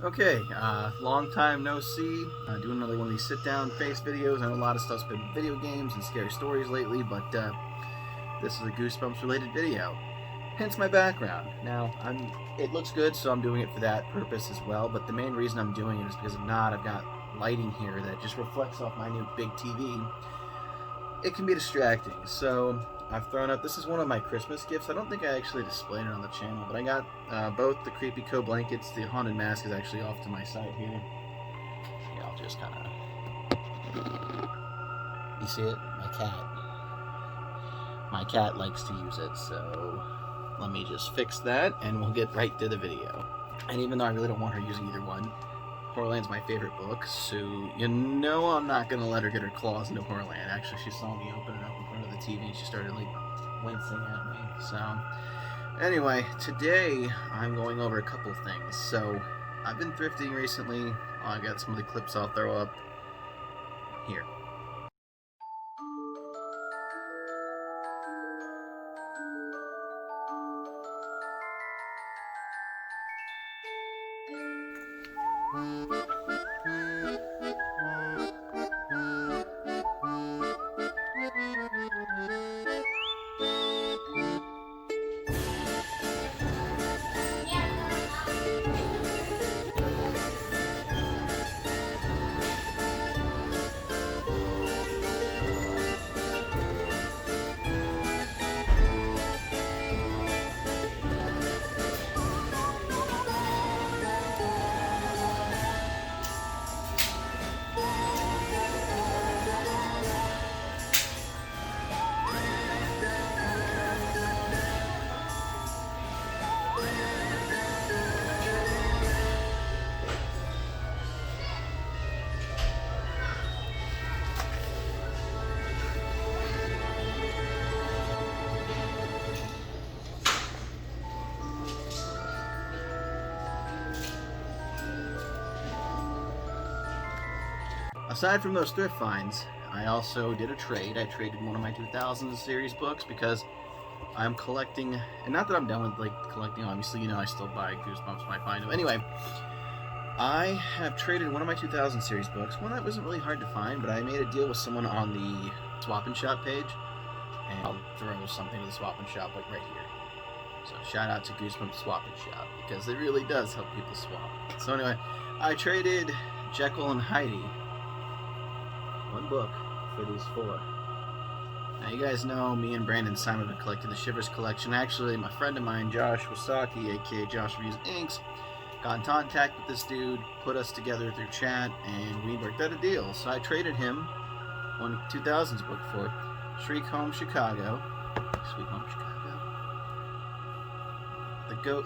Okay, long time no see. Doing another one of these sit-down face videos. I know a lot of stuff's been video games and scary stories lately, but this is a Goosebumps related video. Hence my background. Now, it looks good, so I'm doing it for that purpose as well, but the main reason I'm doing it is because if not, I've got lighting here that just reflects off my new big TV. It can be distracting, so I've thrown up. This is one of my Christmas gifts. I don't think I actually displayed it on the channel, but I got both the Creepy Co blankets. The haunted mask is actually off to my side here. Yeah, I'll just kind of... You see it? My cat likes to use it, so let me just fix that, and we'll get right to the video. And even though I really don't want her using either one, Horrorland's my favorite book, so you know I'm not going to let her get her claws into Horrorland. Actually, she saw me open it up in front of the TV and she started like wincing at me. So, anyway, today I'm going over a couple things. So, I've been thrifting recently. I got some of the clips I'll throw up here. Aside from those thrift finds, I also did a trade. I traded one of my 2000 series books because I'm collecting, and not that I'm done with collecting, obviously, you know, I still buy Goosebumps when I find them. Anyway, I have traded one of my 2000 series books, one that wasn't really hard to find, but I made a deal with someone on the Swap and Shop page, and I'll throw something to the Swap and Shop like right here. So shout out to Goosebumps Swap and Shop, because it really does help people swap. So anyway, I traded Jekyll and Heidi one book for these four. Now you guys know me and Brandon Simon have been collecting the Shivers collection. Actually, my friend of mine, Josh Wasaki, aka Josh Reviews Inks, got in contact with this dude, put us together through chat, and we worked out a deal. So I traded him one 2000s book for Sweet Home Chicago. Sweet Home Chicago.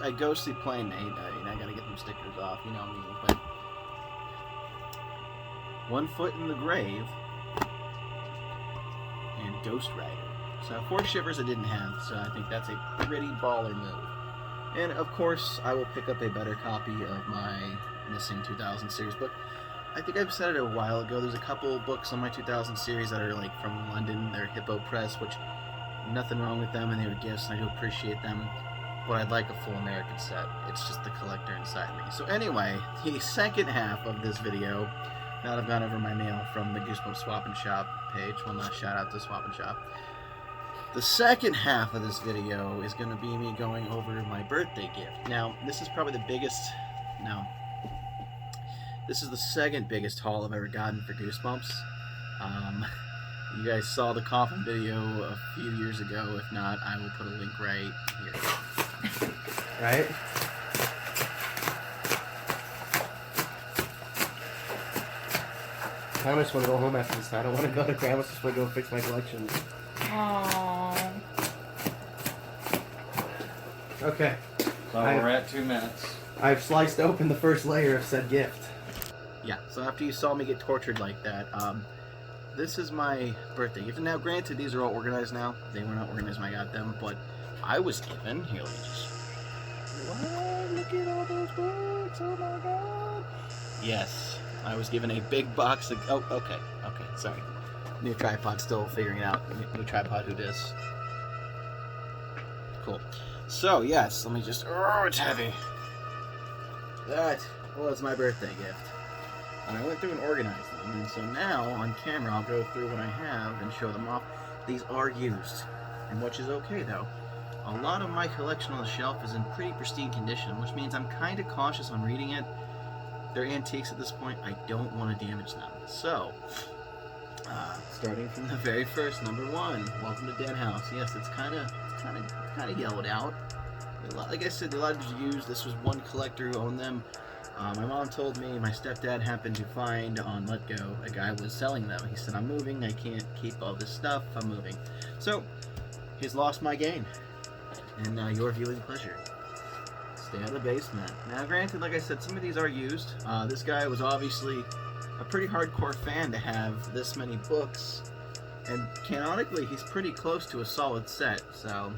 A ghostly playmate. I gotta get them stickers off, you know me, but One Foot in the Grave, and Ghost Rider. So 4 Shivers I didn't have, so I think that's a pretty baller move. And of course, I will pick up a better copy of my missing 2000 series book. I think I've said it a while ago, there's a couple books on my 2000 series that are like from London. They're Hippo Press, which nothing wrong with them, and they were gifts, and I do appreciate them. But I'd like a full American set. It's just the collector inside me. So anyway, the second half of this video, now that I've gone over my mail from the Goosebumps Swap and Shop page, one last shout out to Swap and Shop. The second half of this video is going to be me going over my birthday gift. Now, this is probably the biggest, no, this is the second biggest haul I've ever gotten for Goosebumps. You guys saw the coffin video a few years ago. If not, I will put a link right here. Right? I just want to go home after this. I don't want to go to Grandma's. Just want to go fix my collection. Aww. Okay. So we're at 2 minutes. I've sliced open the first layer of said gift. Yeah, so after you saw me get tortured like that, this is my birthday gift. Now, granted, these are all organized now. They were not organized when I got them, but I was given, here, let me just... What? Look at all those books, oh my god! Yes, I was given a big box of... Oh, okay, sorry. New tripod, still figuring it out. New tripod, who dis? Cool. So, yes, let me just... Oh, it's heavy. That was my birthday gift. And I went through and organized them, and so now, on camera, I'll go through what I have and show them off. These are used, and which is okay, though. A lot of my collection on the shelf is in pretty pristine condition, which means I'm kind of cautious on reading it. They're antiques at this point. I don't want to damage them. So, starting from the very first, number 1, Welcome to Den House. Yes, it's kind of yellowed out. Like I said, a lot of these are used. This was one collector who owned them. My mom told me my stepdad happened to find on Let Go a guy was selling them. He said, I'm moving, I can't keep all this stuff, I'm moving. So, he's lost my game. And now your viewing pleasure. Stay out of the basement. Now granted, like I said, some of these are used. This guy was obviously a pretty hardcore fan to have this many books. And canonically, he's pretty close to a solid set. So,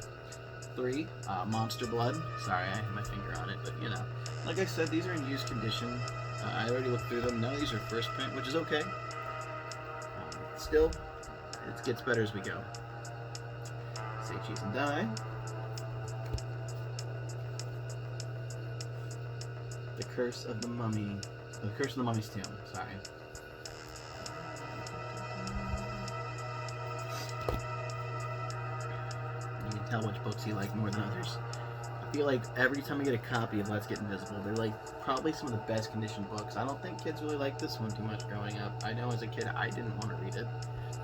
3, Monster Blood. Sorry, I had my finger on it, but you know. Like I said, these are in used condition. I already looked through them. None of these are first print, which is okay. Still, it gets better as we go. Say cheese and die. The Curse of the Mummy. The Curse of the Mummy's Tomb. Sorry. You can tell which books you like more than others. I feel like every time I get a copy of Let's Get Invisible, they're like probably some of the best conditioned books. I don't think kids really like this one too much growing up. I know as a kid I didn't want to read it.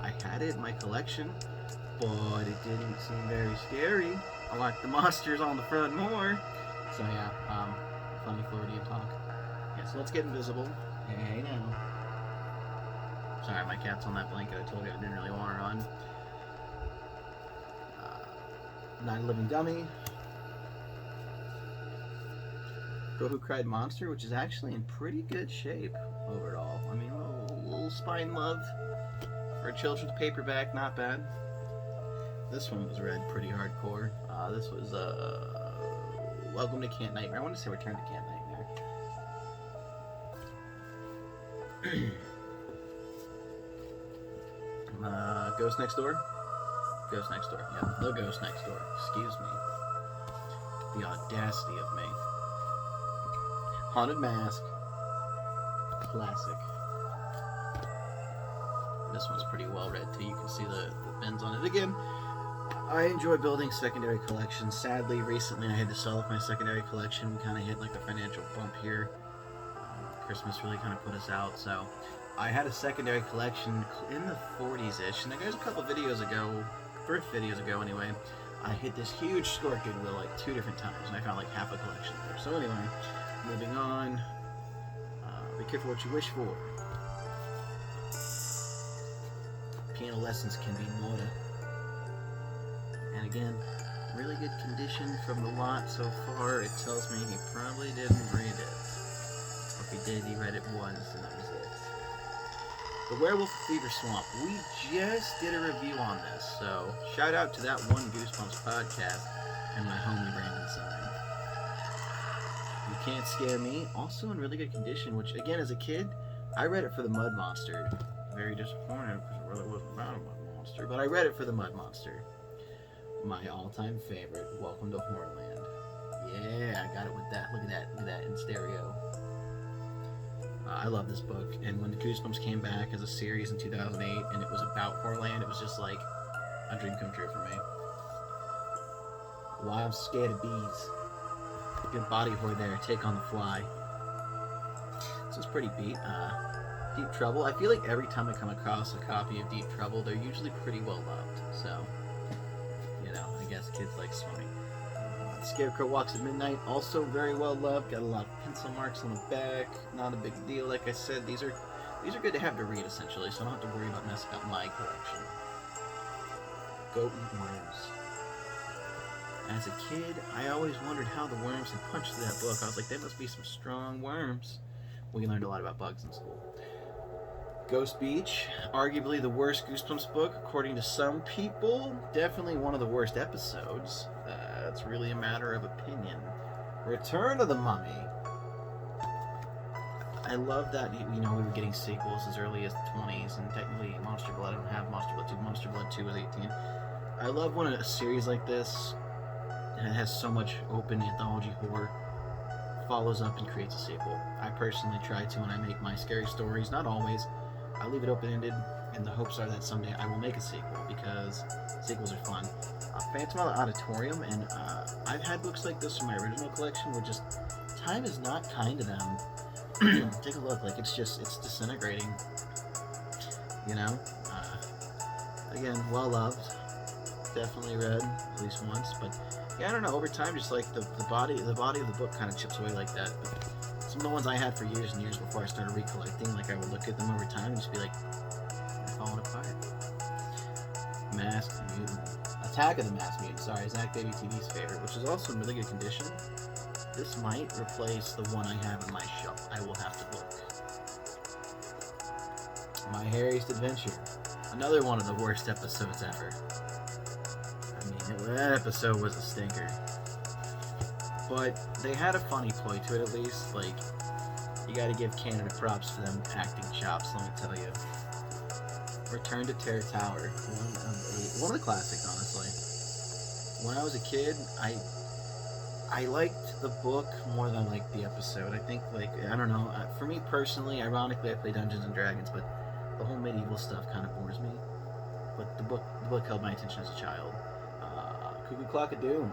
I had it in my collection, but it didn't seem very scary. I like the monsters on the front more. So yeah, funny Floridian talk. Yeah, so Let's Get Invisible. Hey now. Sorry, my cat's on that blanket. I told you I didn't really want her on. Night of Living Dummy. Girl Who Cried Monster, which is actually in pretty good shape overall. I mean, a little spine love for a children's paperback, not bad. This one was read pretty hardcore. This was Welcome to Camp Nightmare. I want to say Return to Camp Nightmare. Ghost Next Door? Ghost Next Door, yeah. The Ghost Next Door. Excuse me. The audacity of me. Haunted Mask. Classic. This one's pretty well read too. You can see the bends on it. Again, I enjoy building secondary collections. Sadly, recently I had to sell off my secondary collection. We kind of hit like a financial bump here. Christmas really kind of put us out, so I had a secondary collection in the 40s-ish. And there's a couple videos ago, birth videos ago anyway, I hit this huge scorpion wheel like 2 different times, and I found like half a collection there. So anyway, moving on. Be careful what you wish for. Piano lessons can be Nora. And again, really good condition from the lot so far. It tells me he probably didn't read it. Or if he did, he read it once and that was it. The Werewolf Fever Swamp. We just did a review on this, so shout out to that one Goosebumps podcast and my homie Brandon Sign. You Can't Scare Me, also in really good condition, which again, as a kid, I read it for the Mud Monster. Very disappointed because it really wasn't about a Mud Monster, but I read it for the Mud Monster. My all-time favorite, Welcome to Horrorland. Yeah, I got it with that. Look at that in stereo. I love this book, and when the Goosebumps came back as a series in 2008, and it was about Horrorland, it was just like a dream come true for me. Why I'm Scared of Bees. Good body horror there. Take on the Fly. This is pretty beat. Deep Trouble. I feel like every time I come across a copy of Deep Trouble, they're usually pretty well loved. So, you know, I guess kids like swimming. Scarecrow Walks at Midnight, also very well loved. Got a lot of pencil marks on the back. Not a big deal. Like I said, these are good to have to read essentially, so I don't have to worry about messing up my collection. Goat Eat Worms. As a kid, I always wondered how the worms had punched through that book. I was like, there must be some strong worms. We learned a lot about bugs in school. Ghost Beach, arguably the worst Goosebumps book, according to some people. Definitely one of the worst episodes. It's really a matter of opinion. Return of the Mummy. I love that, you know, we were getting sequels as early as the 20s, and technically Monster Blood, I don't have Monster Blood 2. Monster Blood 2 was 18. I love when a series like this, and it has so much open anthology horror, follows up and creates a sequel. I personally try to when I make my scary stories. Not always. I leave it open-ended, and the hopes are that someday I will make a sequel because sequels are fun. Phantom of the Auditorium, and I've had books like this from my original collection where just time is not kind to them. Take a look, like it's disintegrating. You know, again, well loved, definitely read at least once, but yeah, I don't know. Over time, just like the body of the book kind of chips away like that. But some of the ones I had for years and years before I started recollecting, like I would look at them over time and just be like, they're falling apart. Masked Mutant, Attack of the Masked Mutant. Sorry, Zach Baby TV's favorite, which is also in really good condition. This might replace the one I have in my shelf. I will have to look. My Hairiest Adventure. Another one of the worst episodes ever. I mean, that episode was a stinker. But they had a funny ploy to it at least. Like, you gotta give Canada props for them acting chops, let me tell you. Return to Terror Tower. One of the classics, honestly. When I was a kid, I liked the book more than I liked the episode. I think, like, I don't know. For me personally, ironically, I play Dungeons and Dragons, but the whole medieval stuff kind of bores me. But the book held my attention as a child. Cuckoo Clock of Doom.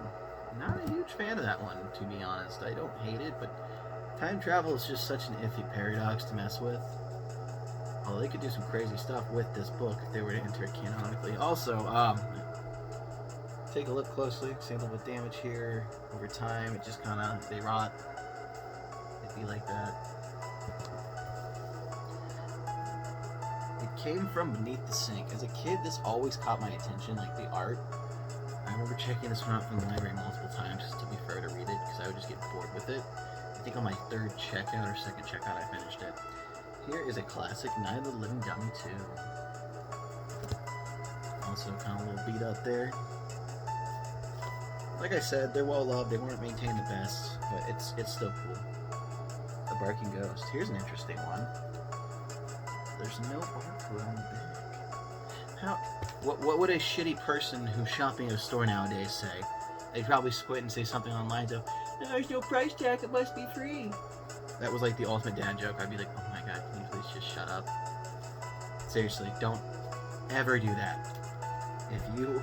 Not a huge fan of that one, to be honest. I don't hate it, but time travel is just such an iffy paradox to mess with. Although they could do some crazy stuff with this book if they were to enter it canonically. Also, take a look closely. See a little bit of damage here. Over time, it just kind of, they rot. It'd be like that. It came from beneath the sink. As a kid, this always caught my attention, like the art. I remember checking this one out from the library multiple times just to be fair to read it because I would just get bored with it. I think on my third checkout or second checkout I finished it. Here is a classic Night of the Living Dummy 2. Also kind of a little beat up there. Like I said, they're well loved. They weren't maintained the best, but it's still cool. The Barking Ghost. Here's an interesting one. There's no barcode on the back. What would a shitty person who's shopping at a store nowadays say? They'd probably squint and say something online so, there's no price tag, it must be free. That was like the ultimate dad joke. I'd be like, oh my god, can you please just shut up? Seriously, don't ever do that. If you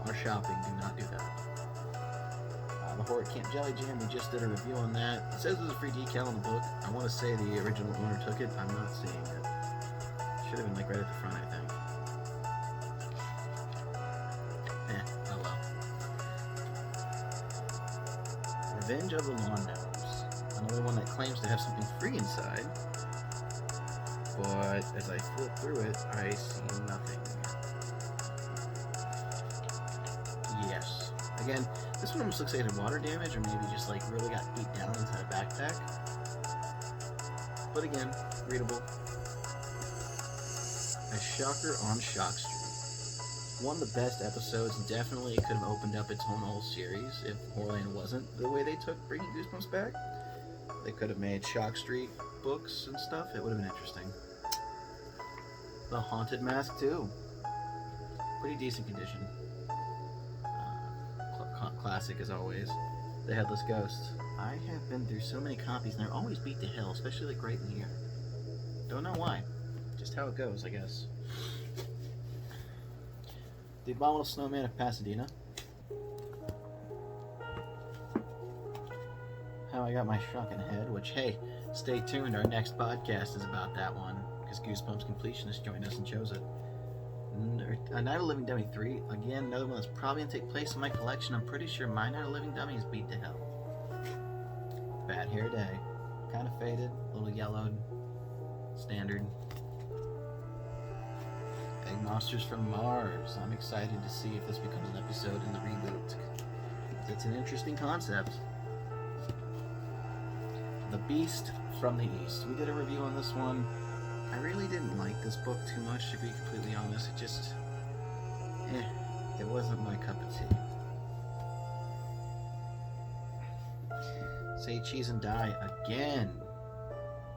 are shopping, do not do that. The Horror Camp Jelly Jam, we just did a review on that. It says there's a free decal in the book. I want to say the original owner took it. I'm not seeing it. Should have been like right at the front, I think. Oh well. Revenge of the Lawn Gnomes. Another one that claims to have something free inside. But as I flip through it, I see nothing. Yes. Again, this one almost looks like it had water damage or maybe just like really got beat down inside a backpack. But again, readable. A Shocker on Shock Street. One of the best episodes, and definitely it could have opened up its own whole series if Horrorland wasn't the way they took bringing Goosebumps back. They could have made Shock Street books and stuff. It would have been interesting. The Haunted Mask too. Pretty decent condition. Classic as always. The Headless Ghost. I have been through so many copies and they're always beat to hell, especially like right in here. Don't know why. Just how it goes, I guess. The Abominable Snowman of Pasadena. How I Got My Shrunken Head, which, hey, stay tuned. Our next podcast is about that one, because Goosebumps Completionist joined us and chose it. A Night of Living Dummy 3, again, another one that's probably going to take place in my collection. I'm pretty sure my Night of Living Dummy is beat to hell. Bad Hair Day. Kind of faded, a little yellowed. Standard. Egg Monsters from Mars. I'm excited to see if this becomes an episode in the reboot. It's an interesting concept. The Beast from the East. We did a review on this one. I really didn't like this book too much, to be completely honest. It just, it wasn't my cup of tea. Say Cheese and Die again.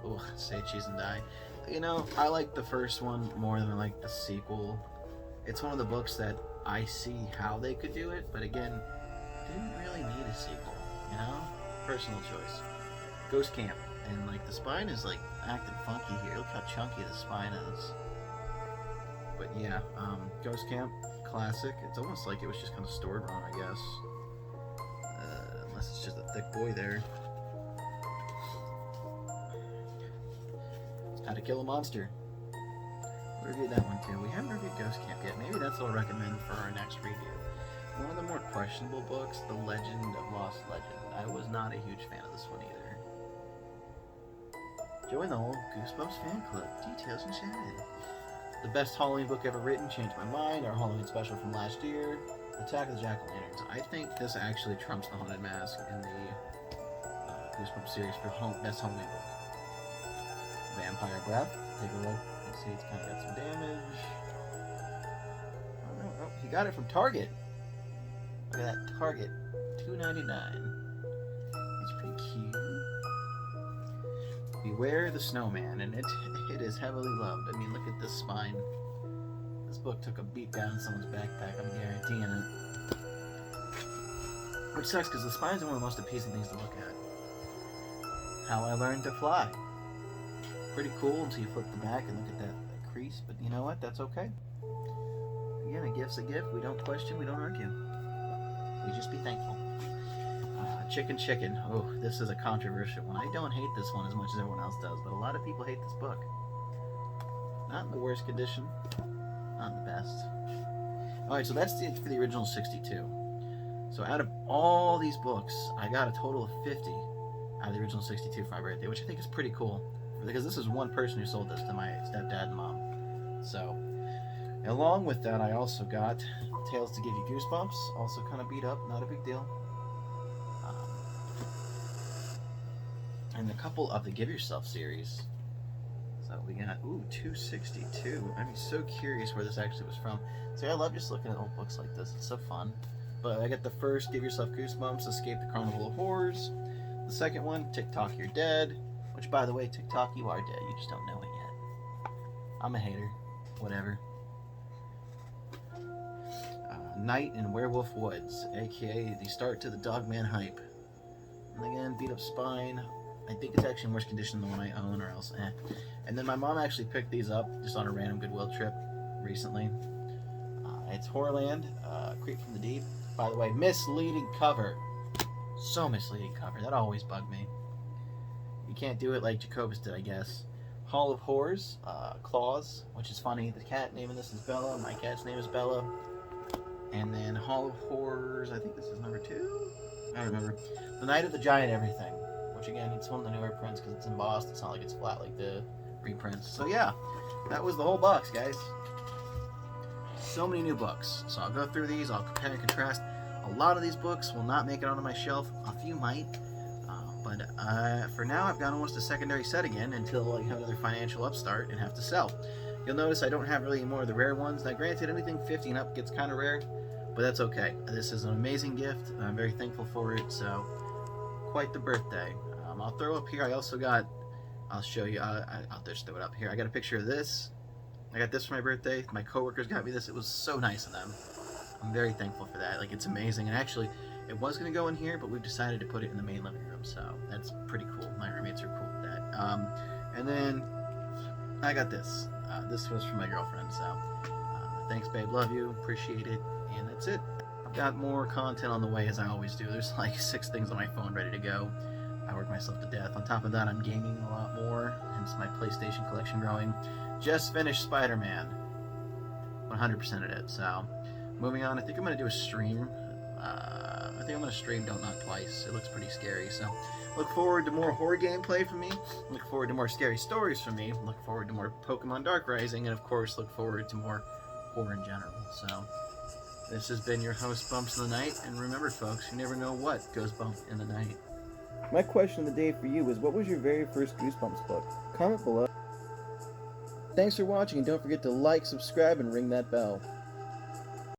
Ugh, Say Cheese and Die. You know, I like the first one more than I like the sequel. It's one of the books that I see how they could do it, but again, didn't really need a sequel, you know? Personal choice. Ghost Camp, and like the spine is like acting funky here. Look how chunky the spine is. But yeah, Ghost Camp, classic. It's almost like it was just kind of stored wrong, I guess. Unless it's just a thick boy there. How to Kill a Monster. We reviewed that one too. We haven't reviewed Ghost Camp yet. Maybe that's what I'll recommend for our next review. One of the more questionable books, The Legend of Lost Legend. I was not a huge fan of this one either. Join the whole Goosebumps fan club. Details and chatted. The best Halloween book ever written, changed my mind. Our Halloween special from last year. Attack of the Jack-o'-lanterns. I think this actually trumps the Haunted Mask in the Goosebumps series for best Halloween book. Vampire Breath. Take a look. You see it's kind of got some damage. Oh, he got it from Target. Look at that, Target. $2.99. It's pretty cute. Beware the Snowman, and it is heavily loved. I mean, look at this spine. This book took a beat down in someone's backpack, I'm guaranteeing it. Which sucks, because the spine is one of the most appeasing things to look at. How I Learned to Fly. Pretty cool until you flip the back and look at that crease, but you know what? That's okay. Again, a gift's a gift. We don't question, we don't argue. We just be thankful. Chicken. Oh, this is a controversial one. I don't hate this one as much as everyone else does, but a lot of people hate this book. Not in the worst condition. Not the best. Alright, so that's it for the original 62. So out of all these books, I got a total of 50 out of the original 62 for my birthday, which I think is pretty cool. Because this is one person who sold this to my stepdad and mom. So, along with that, I also got Tales to Give You Goosebumps. Also kind of beat up, not a big deal. And a couple of the Give Yourself series. So we got, 262. I'm so curious where this actually was from. See, I love just looking at old books like this. It's so fun. But I got the first Give Yourself Goosebumps, Escape the Carnival of Horrors. The second one, TikTok, You're Dead. Which, by the way, TikTok, you are dead. You just don't know it yet. I'm a hater. Whatever. Night in Werewolf Woods, aka the start to the Dogman hype. And again, beat up spine. I think it's actually in worse condition than the one I own, or else And then my mom actually picked these up just on a random Goodwill trip recently. It's Horrorland, Creep from the Deep. By the way, misleading cover. So misleading cover. That always bugged me. You can't do it like Jacobus did, I guess. Hall of Horrors, Claws, which is funny. The cat name in this is Bella. My cat's name is Bella. And then Hall of Horrors, I think this is number 2. I don't remember. The Night of the Giant Everything. Which again, it's one of the newer prints because it's embossed. It's not like it's flat like the reprints. So yeah, that was the whole box, guys. So many new books. So I'll go through these. I'll compare and contrast. A lot of these books will not make it onto my shelf. A few might. But for now, I've got almost a secondary set again until I have another financial upstart and have to sell. You'll notice I don't have really more of the rare ones. Now, granted, anything 50 and up gets kind of rare, but that's okay. This is an amazing gift. I'm very thankful for it. So, quite the birthday. I'll throw up here. I also got. I'll show you. I'll just throw it up here. I got a picture of this. I got this for my birthday. My coworkers got me this. It was so nice of them. I'm very thankful for that. Like, it's amazing. And actually, it was going to go in here, but we've decided to put it in the main living room, so that's pretty cool. My roommates are cool with that. And then I got this. This was from my girlfriend, so thanks, babe. Love you. Appreciate it. And that's it. I've got more content on the way, as I always do. There's like 6 things on my phone ready to go. I work myself to death. On top of that, I'm gaming a lot more, hence my PlayStation collection growing. Just finished Spider-Man. 100% of it. So, moving on. I think I'm going to do a stream. I think I'm going to stream Don't Knock Twice. It looks pretty scary. So, look forward to more horror gameplay from me. Look forward to more scary stories from me. Look forward to more Pokemon Dark Rising. And, of course, look forward to more horror in general. So, this has been your host, Bumps in the Night. And remember, folks, you never know what goes bump in the night. My question of the day for you is, what was your very first Goosebumps book? Comment below. Thanks for watching, and don't forget to like, subscribe, and ring that bell.